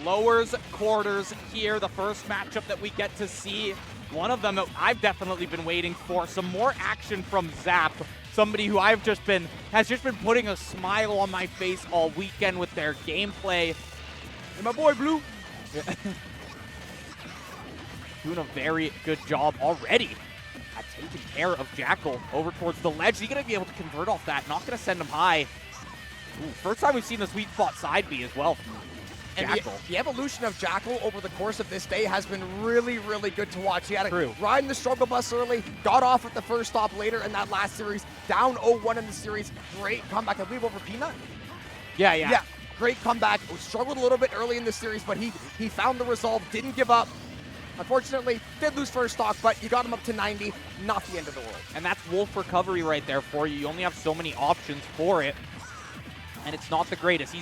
lowers quarters here, the first matchup that we get to see. One of them that I've definitely been waiting for. Some more action from Zap, somebody who has just been putting a smile on my face all weekend with their gameplay. And my boy Blue. Doing a very good job already at taking care of Jackal over towards the ledge. He's going to be able to convert off that. Not going to send him high. Ooh, first time we've seen the sweet spot side B as well from Jackal. And the evolution of Jackal over the course of this day has been really, really good to watch. He had to ride the struggle bus early, got off at the first stop later in that last series, down 0-1 in the series. Great comeback, I believe, over Peanut. Yeah, great comeback. Struggled a little bit early in the series, but he found the resolve, didn't give up. Unfortunately, did lose first stock, but you got him up to 90. Not the end of the world. And that's Wolf recovery right there for you. You only have so many options for it, and it's not the greatest.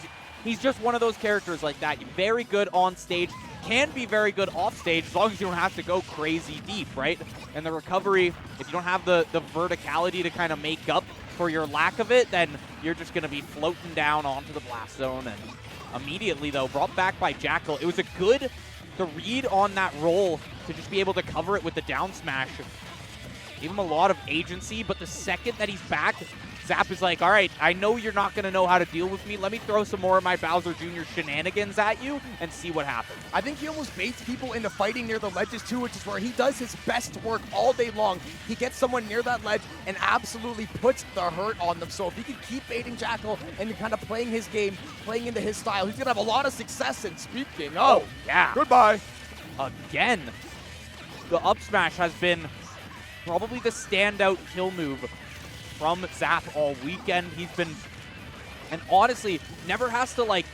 He's just one of those characters like that. Very good on stage, can be very good off stage as long as you don't have to go crazy deep, right? And the recovery, if you don't have the verticality to kind of make up for your lack of it, then you're just going to be floating down onto the blast zone. And immediately, though, brought back by Jackal. It was the read on that roll to just be able to cover it with the down smash. Gave him a lot of agency, but the second that he's back, Zap is like, all right, I know you're not going to know how to deal with me. Let me throw some more of my Bowser Jr. shenanigans at you and see what happens. I think he almost baits people into fighting near the ledges too, which is where he does his best work all day long. He gets someone near that ledge and absolutely puts the hurt on them. So if he can keep baiting Jackal and kind of playing his game, playing into his style, he's going to have a lot of success. And speaking of, yeah, goodbye. Again, the up smash has been probably the standout kill move from Zap all weekend. He's been, and honestly, never has to like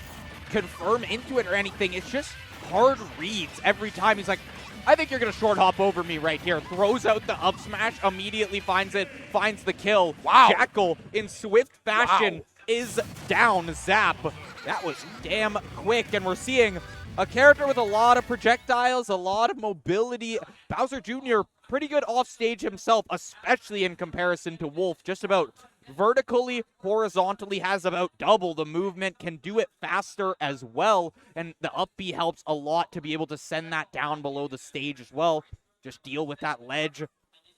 confirm into it or anything. It's just hard reads every time. He's like, I think you're going to short hop over me right here. Throws out the up smash, immediately finds it, finds the kill. Wow. Jackal in swift fashion is down Zap. That was damn quick, and we're seeing a character with a lot of projectiles, a lot of mobility. Bowser Jr., pretty good off stage himself, especially in comparison to Wolf. Just about vertically, horizontally, has about double the movement, can do it faster as well. And the up B helps a lot to be able to send that down below the stage as well. Just deal with that ledge.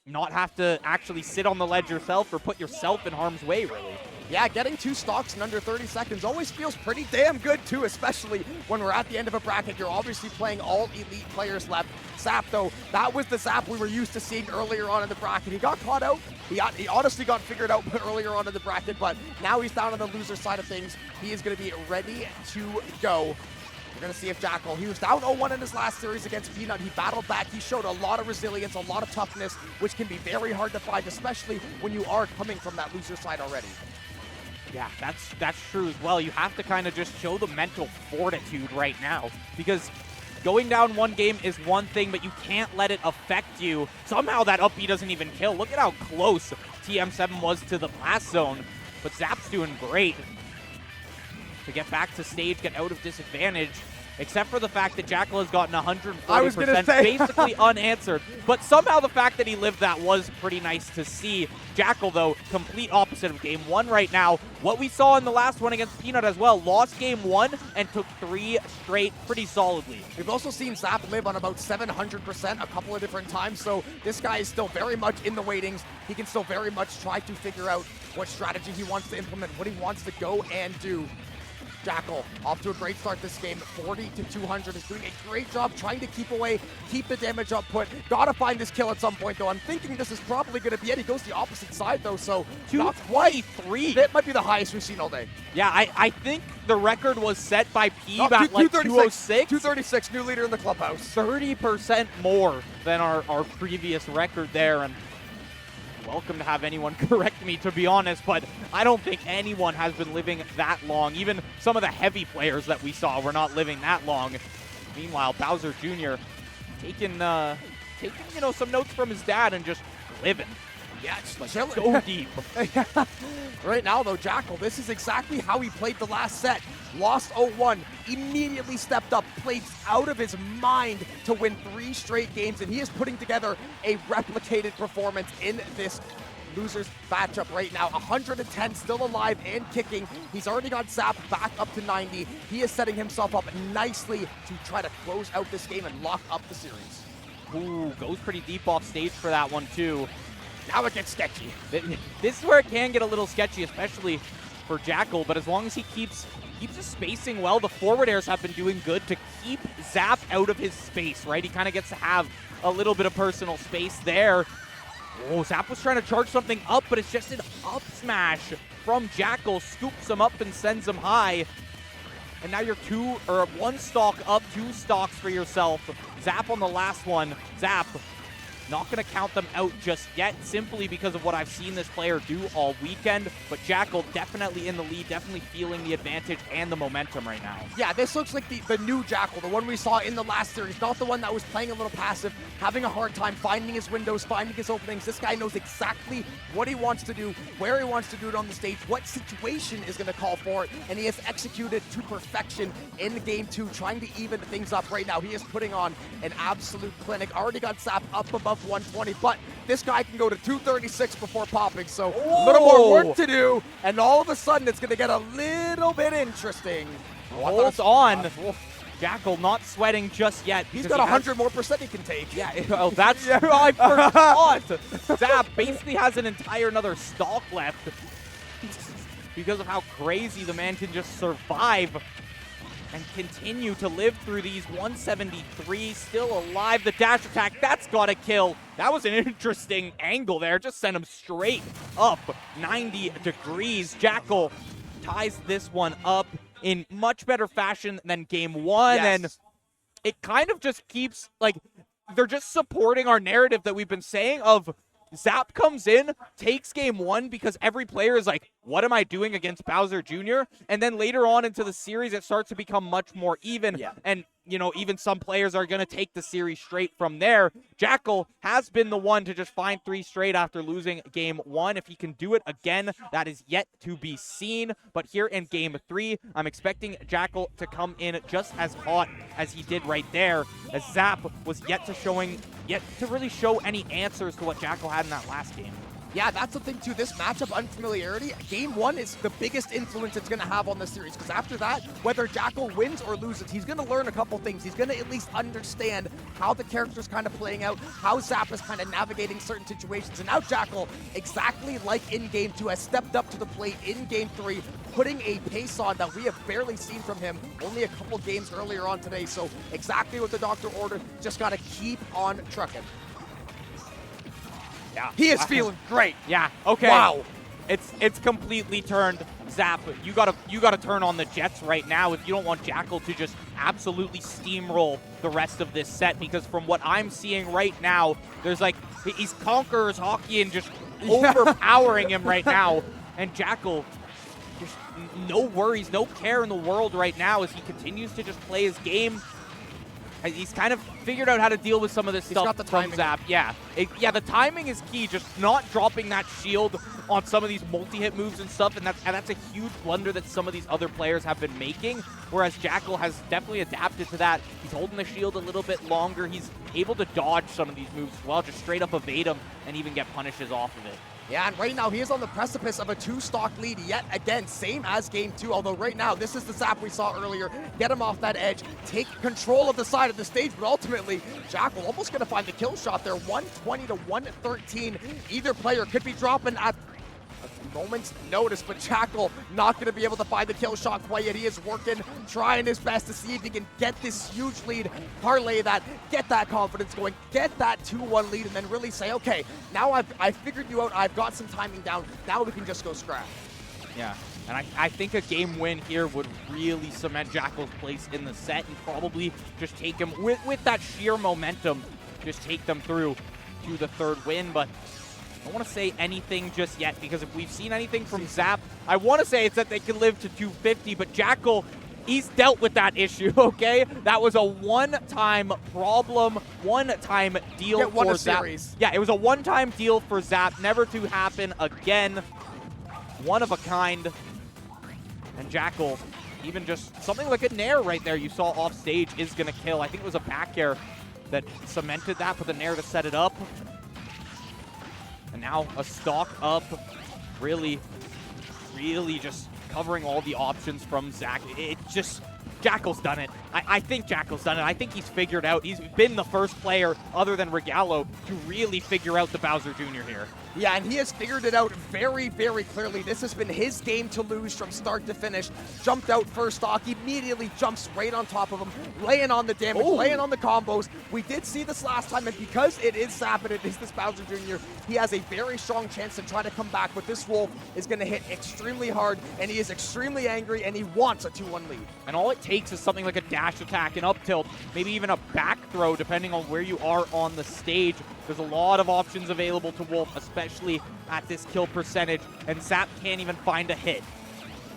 Not have to actually sit on the ledge yourself or put yourself in harm's way, really. Yeah, getting 2 stocks in under 30 seconds always feels pretty damn good, too, especially when we're at the end of a bracket. You're obviously playing all elite players left. Zap, though, that was the Zap we were used to seeing earlier on in the bracket. He got caught out. He honestly got figured out earlier on in the bracket, but now he's down on the loser side of things. He is going to be ready to go. We're going to see if Jackal, he was down 0-1 in his last series against Peanut. He battled back. He showed a lot of resilience, a lot of toughness, which can be very hard to find, especially when you are coming from that loser side already. Yeah, that's true as well. You have to kind of just show the mental fortitude right now, because going down one game is one thing, but you can't let it affect you. Somehow that up B doesn't even kill. Look at how close TM7 was to the blast zone, but Zap's doing great to get back to stage, get out of disadvantage, except for the fact that Jackal has gotten 140% basically unanswered. But somehow the fact that he lived that was pretty nice to see. Jackal, though, complete opposite of game 1 right now. What we saw in the last one against Peanut as well, lost game 1 and took 3 straight pretty solidly. We've also seen Zap live on about 700% a couple of different times, so this guy is still very much in the waitings. He can still very much try to figure out what strategy he wants to implement, what he wants to go and do. Jackal off to a great start this game, 40-200, is doing a great job trying to keep away, keep the damage output. Gotta find this kill at some point, though. I'm thinking this is probably going to be it. He goes the opposite side, though, so 223. That might be the highest we've seen all day. Yeah, I think the record was set by Peeb at like 206. 236, new leader in the clubhouse. 30% more than our previous record there, and welcome to have anyone correct me, to be honest, but I don't think anyone has been living that long. Even some of the heavy players that we saw were not living that long. Meanwhile, Bowser Jr. taking you know, some notes from his dad and just living. Yeah, just like so deep. Right now, though, Jackal, this is exactly how he played the last set. Lost 0-1, immediately stepped up, played out of his mind to win 3 straight games, and he is putting together a replicated performance in this losers matchup right now. 110 still alive and kicking. He's already got Zap back up to 90. He is setting himself up nicely to try to close out this game and lock up the series. Ooh, goes pretty deep off stage for that one too. Now it gets sketchy. This is where it can get a little sketchy, especially for Jackal, but as long as he keeps his spacing well, the forward airs have been doing good to keep Zap out of his space, right? He kind of gets to have a little bit of personal space there. Oh, Zap was trying to charge something up, but it's just an up smash from Jackal, scoops him up and sends him high. And now you're one stock up, 2 stocks for yourself. Zap on the last one. Zap not going to count them out just yet, simply because of what I've seen this player do all weekend. But Jackal definitely in the lead, definitely feeling the advantage and the momentum right now. Yeah, this looks like the new Jackal, the one we saw in the last series, not the one that was playing a little passive, having a hard time finding his windows, finding his openings. This guy knows exactly what he wants to do, where he wants to do it on the stage, what situation is going to call for it, and he has executed to perfection in Game 2, trying to even things up right now. He is putting on an absolute clinic. Already got Zap up above 120, but this guy can go to 236 before popping, so a little more work to do, and all of a sudden it's going to get a little bit interesting. Hold on. Jackal not sweating just yet. He's got 100% more he can take. Yeah, oh, that's true. I forgot. Zap basically has an entire another stock left because of how crazy the man can just survive and continue to live through these. 173, still alive. The dash attack, that's got to kill. That was an interesting angle there. Just sent him straight up 90 degrees. Jackal ties this one up in much better fashion than Game 1. Yes. And it kind of just keeps, like, they're just supporting our narrative that we've been saying of Zap comes in, takes Game 1 because every player is like, what am I doing against Bowser Jr.? And then later on into the series, it starts to become much more even. Yeah. And, you know, even some players are going to take the series straight from there. Jackal has been the one to just find 3 straight after losing Game 1. If he can do it again, that is yet to be seen. But here in Game 3, I'm expecting Jackal to come in just as hot as he did right there, as Zap was yet to really show any answers to what Jackal had in that last game. Yeah, that's the thing too. This matchup unfamiliarity, Game 1 is the biggest influence it's going to have on the series, because after that, whether Jackal wins or loses, he's going to learn a couple things. He's going to at least understand how the character's kind of playing out, how Zap is kind of navigating certain situations. And now Jackal, exactly like in Game 2, has stepped up to the plate in Game 3, putting a pace on that we have barely seen from him only a couple games earlier on today. So exactly what the doctor ordered, just got to keep on trucking. Yeah. He is feeling great. Yeah. Okay. Wow. It's completely turned. Zap, you gotta turn on the jets right now if you don't want Jackal to just absolutely steamroll the rest of this set, because from what I'm seeing right now, there's like, he's Conqueror's hockey and just overpowering him right now. And Jackal, just no worries, no care in the world right now as he continues to just play his game. He's kind of figured out how to deal with some of this stuff from Zap. Yeah, the timing is key. Just not dropping that shield on some of these multi-hit moves and stuff, and that's a huge blunder that some of these other players have been making, whereas Jackal has definitely adapted to that. He's holding the shield a little bit longer. He's able to dodge some of these moves as well, just straight up evade them and even get punishes off of it. Yeah, and right now he is on the precipice of a 2-stock lead yet again, same as Game 2, although right now this is the Zap we saw earlier. Get him off that edge, take control of the side of the stage, but ultimately Jackal almost going to find the kill shot there. 120 to 113. Either player could be dropping at a moment's notice, but Jackal not going to be able to find the kill shot quite yet. He is working, trying his best to see if he can get this huge lead, parlay that, get that confidence going, get that 2-1 lead, and then really say, okay, now I've figured you out, I've got some timing down, now we can just go scrap. Yeah, and I think a game win here would really cement Jackal's place in the set and probably just take him, with that sheer momentum, just take them through to the 3rd win. But I don't want to say anything just yet, because if we've seen anything from Zap, I want to say it's that they can live to 250, but Jackal, he's dealt with that issue, okay? That was a one-time problem, one-time deal for Zap. Series. Yeah, it was a one-time deal for Zap, never to happen again. One of a kind. And Jackal, even just something like a nair right there you saw off stage is going to kill. I think it was a back air that cemented that, but the nair to set it up. And now a stock up, really just covering all the options from Zach. It just, Jackal's done it. I think Jackal's done it. I think he's figured out. He's been the first player, other than Regalo, to really figure out the Bowser Jr. here. Yeah, and he has figured it out very, very clearly. This has been his game to lose from start to finish. Jumped out first stock, immediately jumps right on top of him, laying on the damage, laying on the combos. We did see this last time, and because it is Zap and it is this Bowser Jr., he has a very strong chance to try to come back, but this Wolf is going to hit extremely hard, and he is extremely angry, and he wants a 2-1 lead. And all it takes is something like a dash attack, an up tilt, maybe even a back throw, depending on where you are on the stage. There's a lot of options available to Wolf, especially at this kill percentage, and Zap can't even find a hit.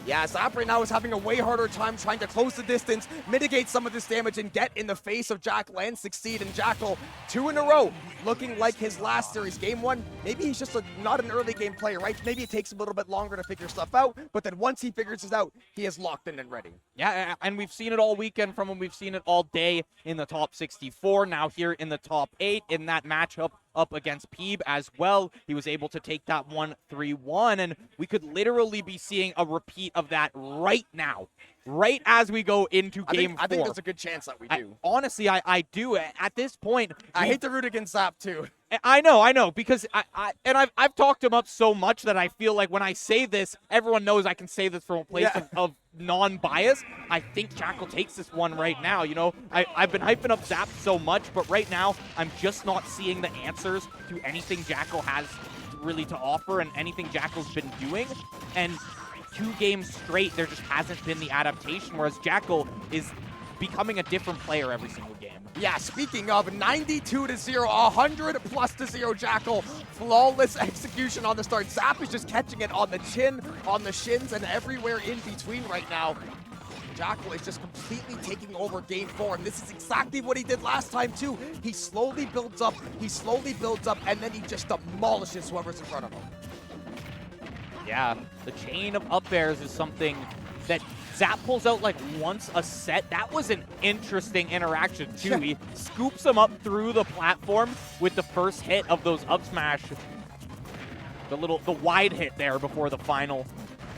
Yeah, Zap right now is having a way harder time trying to close the distance, mitigate some of this damage, and get in the face of Jackal and succeed. And Jackal, 2 in a row, looking like his last series. Game 1, maybe he's just not an early game player, right? Maybe it takes a little bit longer to figure stuff out, but then once he figures it out, he is locked in and ready. Yeah, and we've seen it all weekend from him. We've seen it all day in the top 64, now here in the top 8 in that matchup up against Peeb as well. He was able to take that 1-3-1, and we could literally be seeing a repeat of that right now, right as we go into game 4. I think there's a good chance that we do. Honestly, I do. At this point, I hate to root against Zap too. I know, because I've talked him up so much that I feel like when I say this, everyone knows I can say this from a place of non-bias. I think Jackal takes this one right now. You know, I've been hyping up Zap so much, but right now I'm just not seeing the answers to anything Jackal has really to offer and anything Jackal's been doing. And 2 games straight, there just hasn't been the adaptation, whereas Jackal is becoming a different player every single game. Yeah, speaking of, 92-0, 100+0 Jackal. Flawless execution on the start. Zap is just catching it on the chin, on the shins, and everywhere in between right now. Jackal is just completely taking over game 4, and this is exactly what he did last time too. He slowly builds up, and then he just demolishes whoever's in front of him. Yeah, the chain of up airs is something that Zap pulls out like once a set. That was an interesting interaction too. He scoops him up through the platform with the first hit of those up smash. The wide hit there before the final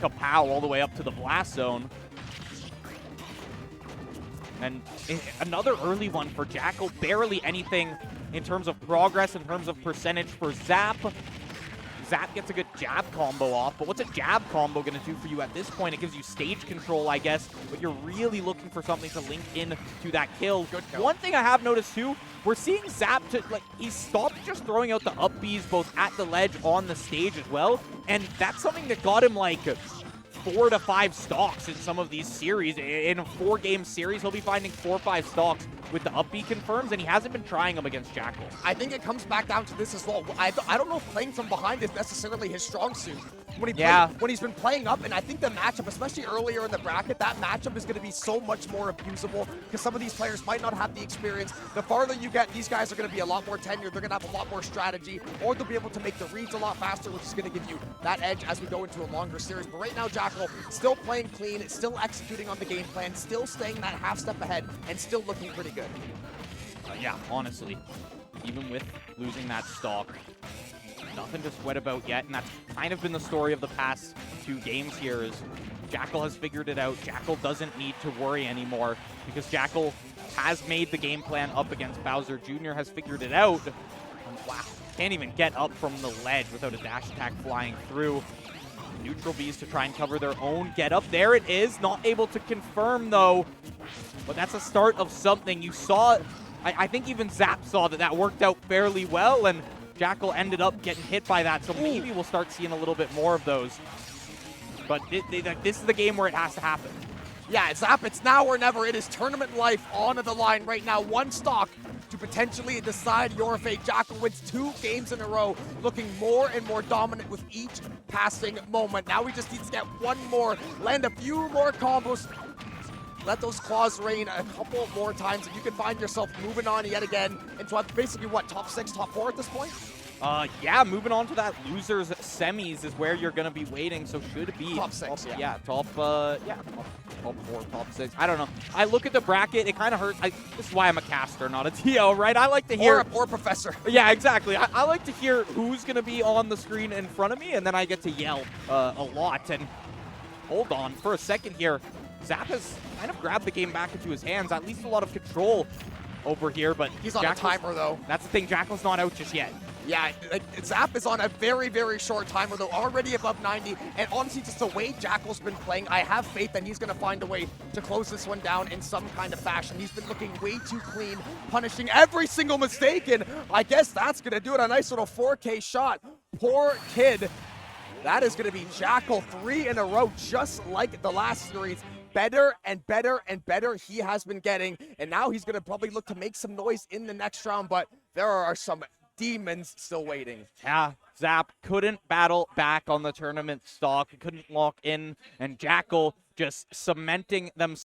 kapow all the way up to the blast zone. And another early one for Jackal. Barely anything in terms of progress, in terms of percentage for Zap. Zap gets a good jab combo off, but what's a jab combo going to do for you at this point? It gives you stage control, I guess, but you're really looking for something to link in to that kill. Good kill. One thing I have noticed too, we're seeing Zap, he stopped just throwing out the up Bs both at the ledge on the stage as well, and that's something that got him like 4 to 5 stocks in some of these series. In a 4-game series, he'll be finding 4 or 5 stocks with the up B confirms, and he hasn't been trying them against Jackal. I think it comes back down to this as well. I don't know if playing from behind is necessarily his strong suit. When he's been playing up, and I think the matchup, especially earlier in the bracket, that matchup is going to be so much more abusable because some of these players might not have the experience. The farther you get, these guys are going to be a lot more tenured. They're going to have a lot more strategy, or they'll be able to make the reads a lot faster, which is going to give you that edge as we go into a longer series. But right now, Jackal still playing clean, still executing on the game plan, still staying that half step ahead, and still looking pretty good. Yeah, honestly, even with losing that stock, nothing to sweat about yet, and that's kind of been the story of the past 2 games here is Jackal has figured it out. Jackal doesn't need to worry anymore because Jackal has made the game plan up against Bowser Jr., has figured it out. And wow, can't even get up from the ledge without a dash attack flying through. Neutral Bs to try and cover their own get up. There it is, not able to confirm though, but that's a start of something. You saw, I think even Zap saw that worked out fairly well, and Jackal ended up getting hit by that, so maybe we'll start seeing a little bit more of those. But this is the game where it has to happen. Yeah, Zap, it's now or never. It is tournament life on the line right now. 1 stock to potentially decide your fate. Jackal wins 2 games in a row, looking more and more dominant with each passing moment. Now he just needs to get 1 more, land a few more combos, let those claws rain a couple more times, and you can find yourself moving on yet again into basically what, top 6, top 4 at this point? Yeah, moving on to that losers semis is where you're going to be waiting, so should be top 6, top top 4, top 6. I don't know. I look at the bracket, it kind of hurts. This is why I'm a caster, not a TO, right? I like to hear... Or professor. Yeah, exactly. I like to hear who's going to be on the screen in front of me, and then I get to yell a lot. And hold on for a second here. Zap has kind of grabbed the game back into his hands. At least a lot of control over here, but he's on a timer, though. That's the thing. Jackal's not out just yet. Yeah, like, Zap is on a very, very short timer, though, already above 90. And honestly, just the way Jackal's been playing, I have faith that he's going to find a way to close this one down in some kind of fashion. He's been looking way too clean, punishing every single mistake, and I guess that's going to do it. A nice little 4K shot. Poor kid. That is going to be Jackal 3 in a row, just like the last series. Better and better and better he has been getting, and now he's going to probably look to make some noise in the next round, but there are some demons still waiting. Yeah, Zap couldn't battle back on the tournament stock, couldn't lock in, and Jackal just cementing them